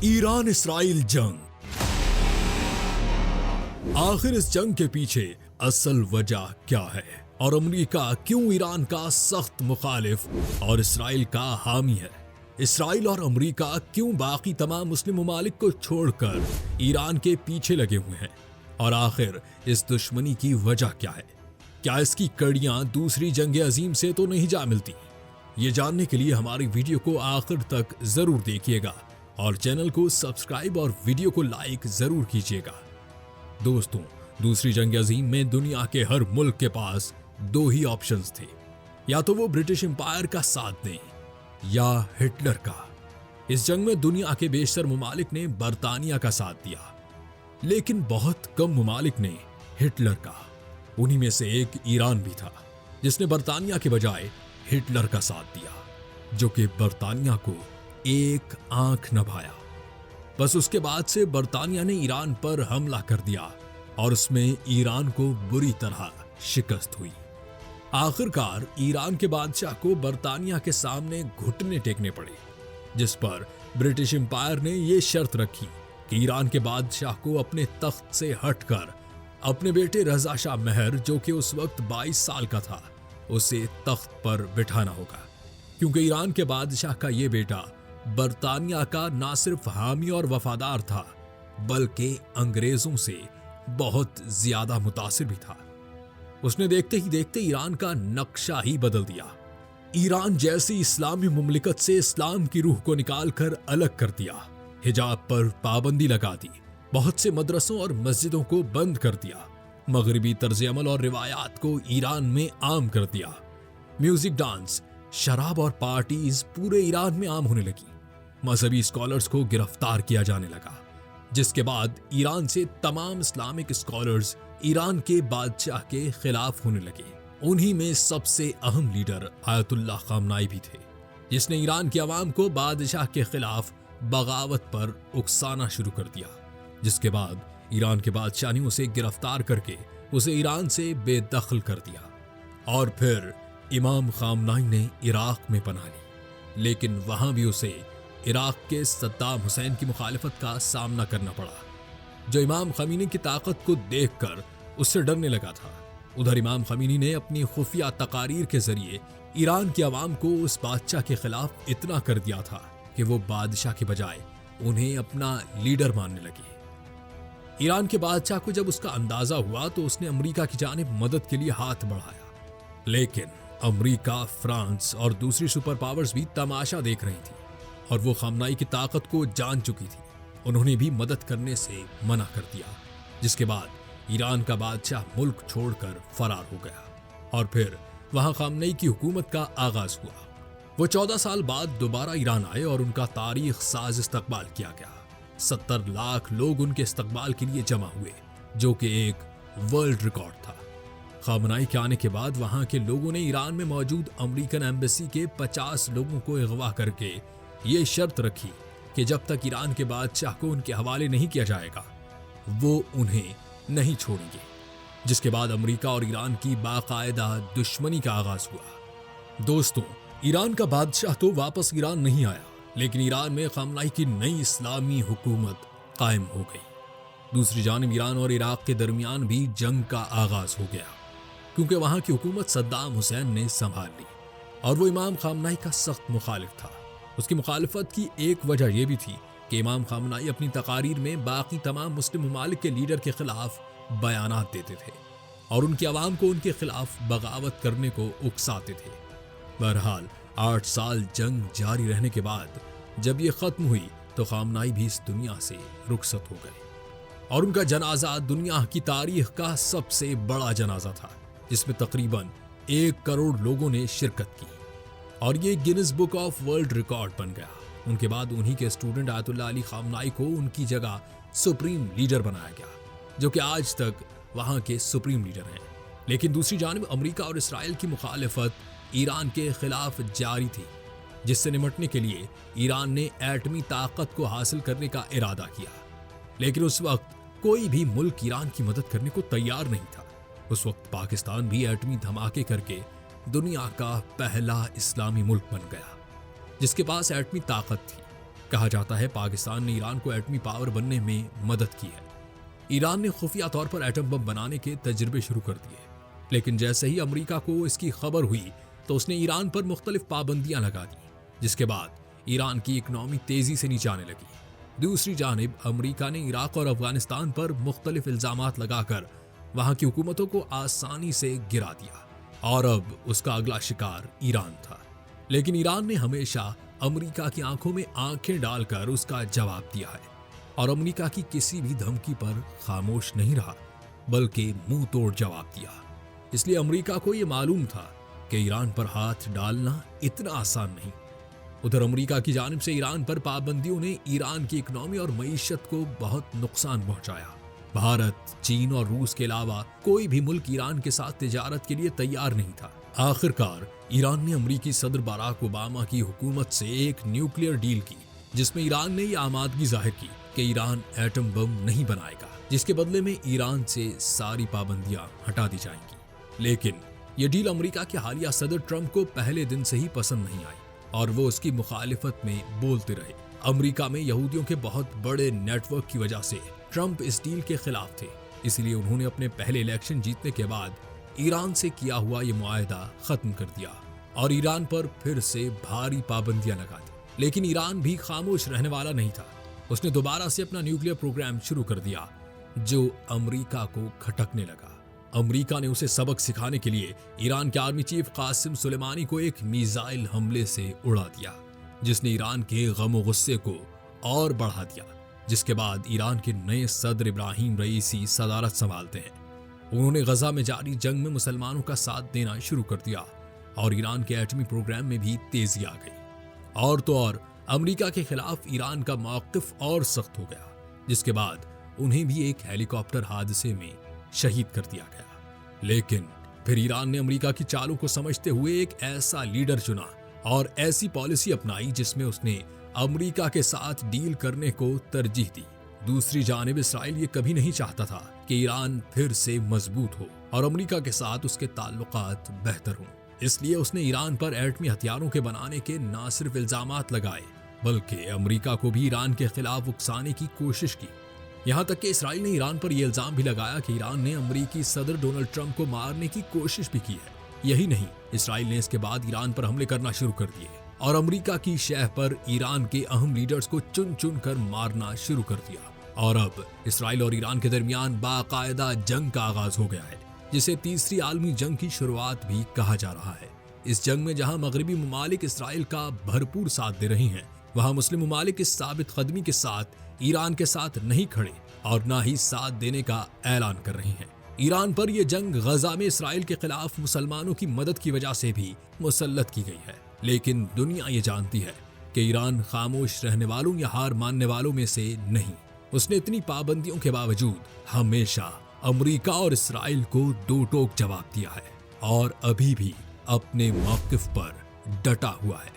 Iran Israel जंग। आखिर इस जंग के पीछे असल वजह क्या है और अमेरिका क्यों ईरान का सख्त मुखालिफ और इसराइल का हामी है? इसराइल और अमेरिका क्यों बाकी तमाम मुस्लिम ममालिक को छोड़कर ईरान के पीछे लगे हुए हैं? और आखिर इस दुश्मनी की वजह क्या है? क्या इसकी कड़ियां दूसरी जंग अजीम से तो नहीं जा मिलती? ये जानने के लिए हमारी वीडियो को आखिर तक जरूर देखिएगा और चैनल को सब्सक्राइब और वीडियो को लाइक जरूर कीजिएगा। दोस्तों, दूसरी जंग अजीम में दुनिया के हर मुल्क के पास दो ही ऑप्शंस थे, या तो वो ब्रिटिश एम्पायर का साथ दें या हिटलर का। इस जंग में दुनिया के बेशतर ममालिक ने बरतानिया का साथ दिया, लेकिन बहुत कम ममालिक ने हिटलर का। उन्हीं में से एक ईरान भी था जिसने बरतानिया के बजाय हिटलर का साथ दिया, जो कि बरतानिया को एक आंख न भाया। बस उसके बाद से बरतानिया ने ईरान पर हमला कर दिया और उसमें ईरान को बुरी तरह शिकस्त हुई। आखिरकार ईरान के बादशाह को बरतानिया के सामने घुटने टेकने पड़े, जिस पर ब्रिटिश एम्पायर ने यह शर्त रखी कि ईरान के बादशाह को अपने तख्त से हटकर अपने बेटे रजा शाह महर, जो कि उस वक्त 22 साल का था, उसे तख्त पर बिठाना होगा, क्योंकि ईरान के बादशाह का यह बेटा बरतानिया का ना सिर्फ हामी और वफादार था, बल्कि अंग्रेजों से बहुत ज्यादा मुतासिर भी था। उसने देखते ही देखते ईरान का नक्शा ही बदल दिया। ईरान जैसी इस्लामी मुमलिकत से इस्लाम की रूह को निकालकर अलग कर दिया, हिजाब पर पाबंदी लगा दी, बहुत से मदरसों और मस्जिदों को बंद कर दिया, मगरिबी तर्ज अमल और रिवायात को ईरान में आम कर दिया। म्यूजिक, डांस, शराब और पार्टीज पूरे ईरान में आम होने लगी। मजहबी स्कॉलर्स को गिरफ्तार किया जाने लगा, जिसके बाद ईरान से तमाम इस्लामिक स्कॉलर्स ईरान के बादशाह के खिलाफ होने लगे। उन्हीं में सबसे अहम लीडर आयतुल्लाह खामनाई भी थे, जिसने ईरान की आवाम को बादशाह के खिलाफ बगावत पर उकसाना शुरू कर दिया, जिसके बाद ईरान के बादशाह ने उसे गिरफ्तार करके उसे ईरान से बेदखल कर दिया। और फिर इमाम खामनाई ने इराक में पनाह ली, लेकिन वहां भी उसे इराक के सद्दाम हुसैन की मुखालिफत का सामना करना पड़ा, जो इमाम खमीनी की ताकत को देखकर उससे डरने लगा था। उधर इमाम खमीनी ने अपनी खुफिया तकारीर के जरिए ईरान की आवाम को उस बादशाह के खिलाफ इतना कर दिया था कि वो बादशाह के बजाय उन्हें अपना लीडर मानने लगे। ईरान के बादशाह को जब उसका अंदाजा हुआ तो उसने अमेरिका की जानिब मदद के लिए हाथ बढ़ाया, लेकिन अमेरिका, फ्रांस और दूसरी सुपर पावर्स भी तमाशा देख रही थी और वो खामनाई की ताकत को जान चुकी थी। उन्होंने भी मदद करने से मना कर दिया, जिसके बाद ईरान का बादशाह मुल्क छोड़कर फरार हो गया और फिर वहां खामनेई की हुकूमत का आगाज हुआ। वो 14 साल बाद दोबारा ईरान आए और उनका तारीख साज इस्तकबाल किया गया। 70 लाख लोग उनके इस्तकबाल के लिए जमा हुए, जो कि एक वर्ल्ड रिकॉर्ड था। खामनाई के आने के बाद वहां के लोगों ने ईरान में मौजूद अमेरिकन एम्बेसी के 50 लोगों को अगवा करके ये शर्त रखी कि जब तक ईरान के बादशाह को उनके हवाले नहीं किया जाएगा, वो उन्हें नहीं छोड़ेंगे। जिसके बाद अमेरिका और ईरान की बाकायदा दुश्मनी का आगाज हुआ। दोस्तों, ईरान का बादशाह तो वापस ईरान नहीं आया, लेकिन ईरान में खामनाई की नई इस्लामी हुकूमत कायम हो गई। दूसरी जानिब ईरान और इराक के दरमियान भी जंग का आगाज हो गया, क्योंकि वहां की हुकूमत सद्दाम हुसैन ने संभाल ली और वो इमाम खामनाई का सख्त मुखालिफ था। उसकी मुखालिफत की एक वजह यह भी थी कि इमाम खामनाई अपनी तकारीर में बाकी तमाम मुस्लिम ममालिक के लीडर के खिलाफ बयानात देते थे और उनकी आवाम को उनके खिलाफ बगावत करने को उकसाते थे। बहरहाल 8 साल जंग जारी रहने के बाद जब ये खत्म हुई तो खामनाई भी इस दुनिया से रुखसत हो गए और उनका जनाजा दुनिया की तारीख का सबसे बड़ा जनाजा था, जिसमें तकरीबन 1 करोड़ लोगों ने शिरकत की और ये Guinness book of world record बन गया। उनके बाद उन्हीं के स्टूडेंट आयतुल्लाह अली खामनाई को उनकी जगह सुप्रीम लीडर बनाया गया, जो कि आज तक वहां के सुप्रीम लीडर हैं। लेकिन दूसरी जानिब अमेरिका और इसराइल की मुखालिफत ईरान के खिलाफ जारी थी, जिससे निपटने के लिए ईरान ने एटमी ताकत को हासिल करने का इरादा किया। लेकिन उस वक्त कोई भी मुल्क ईरान की मदद करने को तैयार नहीं था। उस वक्त पाकिस्तान भी एटमी धमाके करके दुनिया का पहला इस्लामी मुल्क बन गया, जिसके पास एटमी ताकत थी। کہا جاتا ہے پاکستان نے ایران کو ایٹمی پاور بننے میں مدد کی ہے۔ ایران نے خفیہ طور پر ایٹم بم بنانے کے تجربے شروع کر دیے، لیکن جیسے ہی امریکہ کو اس کی خبر ہوئی تو اس نے ایران پر مختلف پابندیاں لگا دی، جس کے بعد ایران کی اکنامی تیزی سے نیچے آنے لگی۔ دوسری جانب امریکہ نے عراق اور افغانستان پر مختلف الزامات لگا کر وہاں کی حکومتوں کو آسانی سے گرا دیا، اور اب اس کا اگلا شکار ایران تھا۔ لیکن ایران نے ہمیشہ امریکہ کی آنکھوں میں آنکھیں ڈال کر اس کا جواب دیا ہے، اور امریکہ کی کسی بھی دھمکی پر خاموش نہیں رہا، بلکہ منہ توڑ جواب دیا۔ اس لیے امریکہ کو یہ معلوم تھا کہ ایران پر ہاتھ ڈالنا اتنا آسان نہیں۔ ادھر امریکہ کی جانب سے ایران پر پابندیوں نے ایران کی اکنامی اور معیشت کو بہت نقصان پہنچایا۔ بھارت، چین اور روس کے علاوہ کوئی بھی ملک ایران کے ساتھ تجارت کے لیے تیار نہیں تھا۔ آخرکار ایران نے امریکی صدر باراک اوباما کی حکومت سے ایک نیوکلیئر ڈیل کی، جس میں ایران نے یہ آمادگی ظاہر کی کہ ایران ایٹم بم نہیں بنائے گا، جس کے بدلے میں ایران سے ساری پابندیاں ہٹا دی جائیں گی۔ لیکن یہ ڈیل امریکہ کے حالیہ صدر ٹرمپ کو پہلے دن سے ہی پسند نہیں آئی، اور وہ اس کی مخالفت میں بولتے رہے۔ امریکہ میں یہودیوں کے بہت بڑے نیٹ ورک کی وجہ سے ٹرمپ اس ڈیل کے خلاف تھے، اس لیے انہوں نے اپنے پہلے الیکشن جیتنے کے بعد ایران سے کیا ہوا یہ معاہدہ ختم کر دیا اور ایران پر پھر سے بھاری پابندیاں لگا دی۔ لیکن ایران بھی خاموش رہنے والا نہیں تھا۔ اس نے دوبارہ سے اپنا نیوکلیئر پروگرام شروع کر دیا، جو امریکہ کو کھٹکنے لگا۔ امریکہ نے اسے سبق سکھانے کے لیے ایران کے آرمی چیف قاسم سلیمانی کو ایک میزائل حملے سے اڑا دیا، جس نے ایران کے غم و غصے کو اور بڑھا دیا، جس کے بعد ایران کے نئے صدر ابراہیم رئیسی صدارت سنبھالتے ہیں۔ انہوں نے غزہ میں جاری جنگ میں مسلمانوں کا ساتھ دینا شروع کر دیا، اور ایران کے ایٹمی پروگرام میں بھی تیزی آ گئی۔ اور تو اور امریکہ کے خلاف ایران کا موقف اور سخت ہو گیا، جس کے بعد انہیں بھی ایک ہیلی کاپٹر حادثے میں شہید کر دیا گیا۔ لیکن پھر ایران نے امریکہ کی چالوں کو سمجھتے ہوئے ایک ایسا لیڈر چنا اور ایسی پالیسی اپنائی جس میں اس نے امریکہ کے ساتھ ڈیل کرنے کو ترجیح دی۔ دوسری جانب اسرائیل یہ کبھی نہیں چاہتا تھا کہ ایران پھر سے مضبوط ہو اور امریکہ کے ساتھ اس کے تعلقات بہتر ہوں، اس لیے اس نے ایران پر ایٹمی ہتھیاروں کے بنانے کے نہ صرف الزامات لگائے بلکہ امریکہ کو بھی ایران کے خلاف اکسانے کی کوشش کی۔ یہاں تک کہ اسرائیل نے ایران پر یہ الزام بھی لگایا کہ ایران نے امریکی صدر ڈونلڈ ٹرمپ کو مارنے کی کوشش بھی کی ہے۔ یہی نہیں، اسرائیل نے اس کے بعد ایران پر حملے کرنا شروع کر دیے اور امریکہ کی شہر پر ایران کے اہم لیڈرز کو چن چن کر مارنا شروع کر دیا، اور اب اسرائیل اور ایران کے درمیان باقاعدہ جنگ کا آغاز ہو گیا ہے، جسے تیسری عالمی جنگ کی شروعات بھی کہا جا رہا ہے۔ اس جنگ میں جہاں مغربی ممالک اسرائیل کا بھرپور ساتھ دے رہے ہیں، وہاں مسلم ممالک اس ثابت قدمی کے ساتھ ایران کے ساتھ نہیں کھڑے اور نہ ہی ساتھ دینے کا اعلان کر رہے ہیں۔ ایران پر یہ جنگ غزہ میں اسرائیل کے خلاف مسلمانوں کی مدد کی وجہ سے بھی مسلط کی گئی ہے، لیکن دنیا یہ جانتی ہے کہ ایران خاموش رہنے والوں یا ہار ماننے والوں میں سے نہیں۔ اس نے اتنی پابندیوں کے باوجود ہمیشہ امریکہ اور اسرائیل کو دو ٹوک جواب دیا ہے، اور ابھی بھی اپنے موقف پر ڈٹا ہوا ہے۔